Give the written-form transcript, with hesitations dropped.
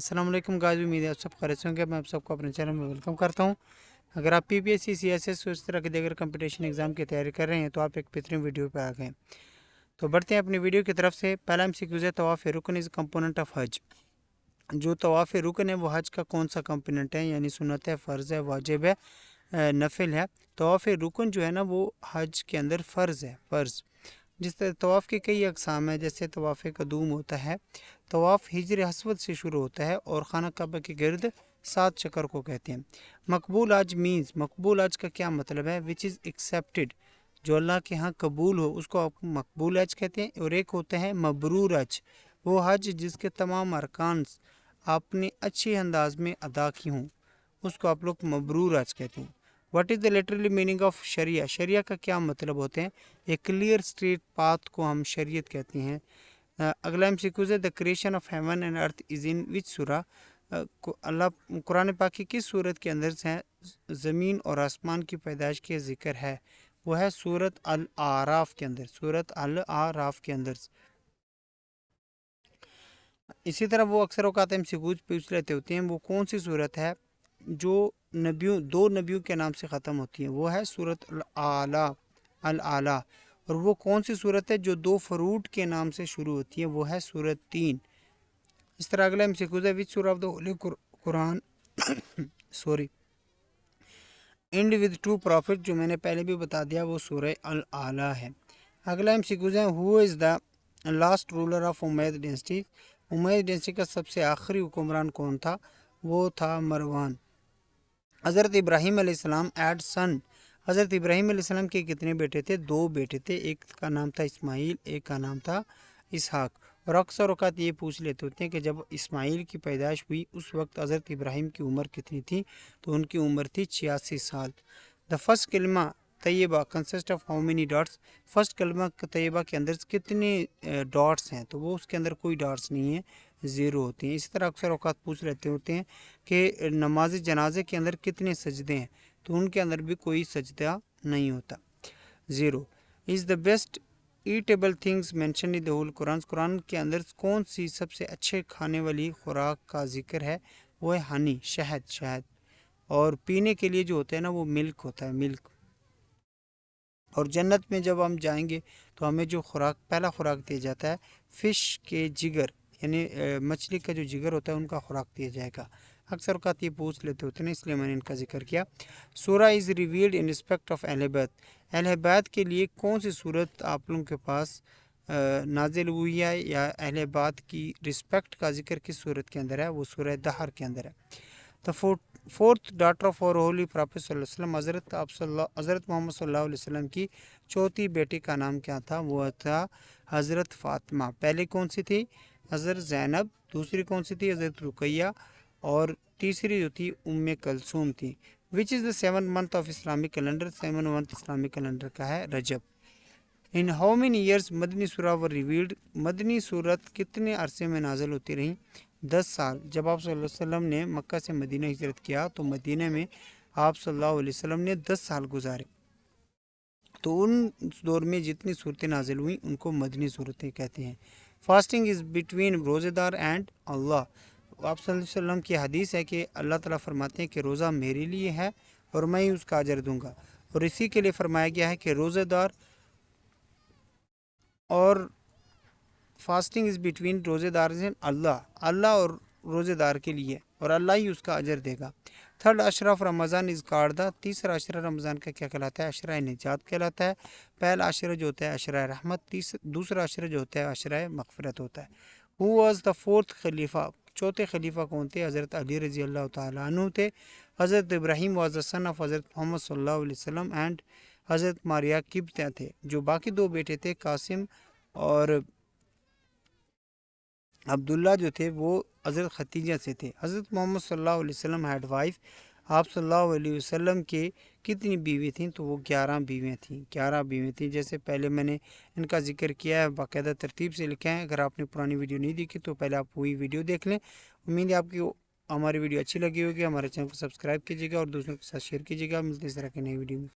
السلام علیکم گائز، امید ہے آپ سب خیریت سے ہوں گے۔ میں آپ سب کو اپنے چینل میں ویلکم کرتا ہوں۔ اگر آپ P P S C C S S اس طرح کے دیگر کمپٹیشن ایگزام کی تیاری کر رہے ہیں تو آپ ایک بہترین ویڈیو پہ آ گئے۔ تو بڑھتے ہیں اپنی ویڈیو کی طرف سے۔ پہلا MCQ ہے طواف رکن از کمپوننٹ آف حج۔ جو طواف رکن ہے وہ حج کا کون سا کمپوننٹ ہے، یعنی سنت ہے، فرض ہے، واجب ہے، نفل ہے۔ طواف رکن جو ہے نا وہ حج کے اندر فرض ہے، فرض۔ جس طرح طواف کے کئی اقسام ہیں، جیسے طواف قدوم ہوتا ہے، طواف ہجر اسود سے شروع ہوتا ہے اور خانہ کعبہ کے گرد 7 چکر کو کہتے ہیں۔ مقبول حج مینز، مقبول حج کا کیا مطلب ہے؟ وچ از ایکسیپٹیڈ، جو اللہ کے ہاں قبول ہو اس کو آپ مقبول حج کہتے ہیں۔ اور ایک ہوتا ہے مبرور حج، وہ حج جس کے تمام ارکان آپ نے اچھے انداز میں ادا کی ہوں، اس کو آپ لوگ مبرور حج کہتے ہیں۔ What is the literally meaning of شریعہ، شریعہ کا کیا مطلب ہوتے ہیں؟ ایک کلیئر اسٹریٹ پاتھ کو ہم شریعت کہتے ہیں۔ اگلا MCQ ہے the creation of heaven and earth is in which سورہ، اللہ قرآن پاک کی کس صورت کے اندر سے زمین اور آسمان کی پیدائش کے ذکر ہے؟ وہ ہے سورت الاعراف کے اندر، سورت الاعراف کے اندر۔ اسی طرح وہ اکثر اوقات MCQ پوچھ لیتے ہوتے ہیں، وہ کون سی صورت ہے جو دو نبیوں کے نام سے ختم ہوتی ہے؟ وہ ہے سورت الاعلی۔ اور وہ کون سی صورت ہے جو 2 فروٹ کے نام سے شروع ہوتی ہے؟ وہ ہے سورت 3۔ اس طرح اگلا MCQ ہے وچ سورہ of the holy Quran and with 2 prophet, جو میں نے پہلے بھی بتا دیا وہ سورہ الاعلی ہے۔ اگلا MCQ ہے who is the last ruler of امیہ ڈینسٹی، امیہ ڈینسٹی کا سب سے آخری حکمران کون تھا؟ وہ تھا مروان۔ حضرت ابراہیم علیہ السلام ایڈ سن، حضرت ابراہیم علیہ السلام کے کتنے بیٹے تھے؟ 2 بیٹے تھے، ایک کا نام تھا اسماعیل، ایک کا نام تھا اسحاق۔ اور اکثر اوقات یہ پوچھ لیتے ہوتے ہیں کہ جب اسماعیل کی پیدائش ہوئی اس وقت حضرت ابراہیم کی عمر کتنی تھی؟ تو ان کی عمر تھی 86 سال۔ The first Kalma Tayyaba consist of how many dots, first Kalma Tayyaba کے اندر کتنے ڈاٹس ہیں؟ تو وہ اس کے اندر کوئی ڈاٹس نہیں ہے، 0 ہوتے ہیں۔ اسی طرح اکثر اوقات پوچھ لیتے ہوتے ہیں کہ نماز جنازے کے اندر کتنے سجدے ہیں؟ تو ان کے اندر بھی کوئی سجدہ نہیں ہوتا، 0۔ Is the best eatable things mention in the whole Quran, Quran کے اندر کون سی سب سے اچھے کھانے والی خوراک کا ذکر ہے؟ وہ ہے ہنی، شہد۔ اور پینے کے لیے جو ہوتا ہے نا وہ ملک ہوتا ہے، ملک۔ اور جنت میں جب ہم جائیں گے تو ہمیں جو پہلا خوراک دیا جاتا ہے فش کے جگر، یعنی مچھلی کا جو جگر ہوتا ہے ان کا خوراک دیا جائے گا۔ اکثر اوقات یہ پوچھ لیتے ہوتے ہیں، اس لیے میں نے ان کا ذکر کیا۔ سورہ از ریویلڈ ان رسپیکٹ آف اہل بیت، اہل بیت کے لیے کون سی صورت آپ لوگوں کے پاس نازل ہوئی ہے یا اہل بیت کی رسپیکٹ کا ذکر کس صورت کے اندر ہے؟ وہ سورہ دہر کے اندر ہے۔ تو فورتھ ڈاٹر آف اور ہولی پرافٹ صلی اللہ علیہ وسلم، حضرت محمد صلی اللہ علیہ وسلم کی چوتھی بیٹی کا نام کیا تھا؟ وہ تھا حضرت فاطمہ۔ پہلے کون سی تھی؟ حضرت زینب، دوسری کون سی تھی؟ حضرت رقیہ، اور تیسری جو تھی کلثوم تھی۔ وچ از دا 7 month of Islamic calendar, 7 month Islamic calendar کا ہے رجب۔ ان ہاؤ مینی ایئرس مدنی سورہ ور ریویلڈ، مدنی صورت کتنے عرصے میں نازل ہوتی رہیں؟ 10 سال۔ جب آپ صلی اللہ علیہ وسلم نے مکہ سے مدینہ ہجرت کیا تو مدینہ میں آپ صلی اللہ علیہ وسلم نے 10 سال گزارے، تو ان دور میں جتنی صورتیں نازل ہوئیں ان کو مدنی صورتیں کہتے ہیں۔ فاسٹنگ از بٹوین روزے دار اینڈ اللہ، آپ صلی اللہ علیہ وسلم کی حدیث ہے کہ اللہ تعالیٰ فرماتے ہیں کہ روزہ میرے لیے ہے اور میں ہی اس کا اجر دوں گا، اور اسی کے لیے فرمایا گیا ہے کہ روزے دار اور فاسٹنگ از بٹوین روزے دار اللہ اور روزے دار کے لیے، اور اللہ ہی اس کا اجر دے گا۔ Third Ashra of Ramadan is card, تیسرا عشرہ رمضان کا کیا کہلاتا ہے؟ عشرہ نجات کہلاتا ہے۔ پہلا عشرہ جو ہوتا ہے عشرہ رحمت، دوسرا عشرہ جو ہوتا ہے عشرہ مغفرت ہوتا ہے۔ ہو واز دا فورتھ خلیفہ، چوتھے خلیفہ کون تھے؟ حضرت علی رضی اللہ تعالیٰ عنہ تھے۔ حضرت ابراہیم واز دا سن آف حضرت محمد صلی اللہ علیہ وسلم اینڈ حضرت ماریا کبتہ تھے۔ جو باقی 2 بیٹے تھے قاسم اور عبداللہ جو تھے وہ حضرت ختیجہ سے تھے۔ حضرت محمد صلی اللہ علیہ وسلم ہیڈ وائف، آپ صلی اللہ علیہ وسلم کے کتنی بیوی تھیں؟ تو وہ 11 بیویاں تھیں، 11 بیویاں تھیں۔ جیسے پہلے میں نے ان کا ذکر کیا ہے، باقاعدہ ترتیب سے لکھا ہے۔ اگر آپ نے پرانی ویڈیو نہیں دیکھی تو پہلے آپ وہی ویڈیو دیکھ لیں۔ امید ہے آپ کی ہماری ویڈیو اچھی لگی ہوگی۔ ہمارے چینل کو سبسکرائب کیجیے گا اور دوسروں کے ساتھ شیئر کیجیے گا۔ ملتے اس طرح کے نئی ویڈیو میں۔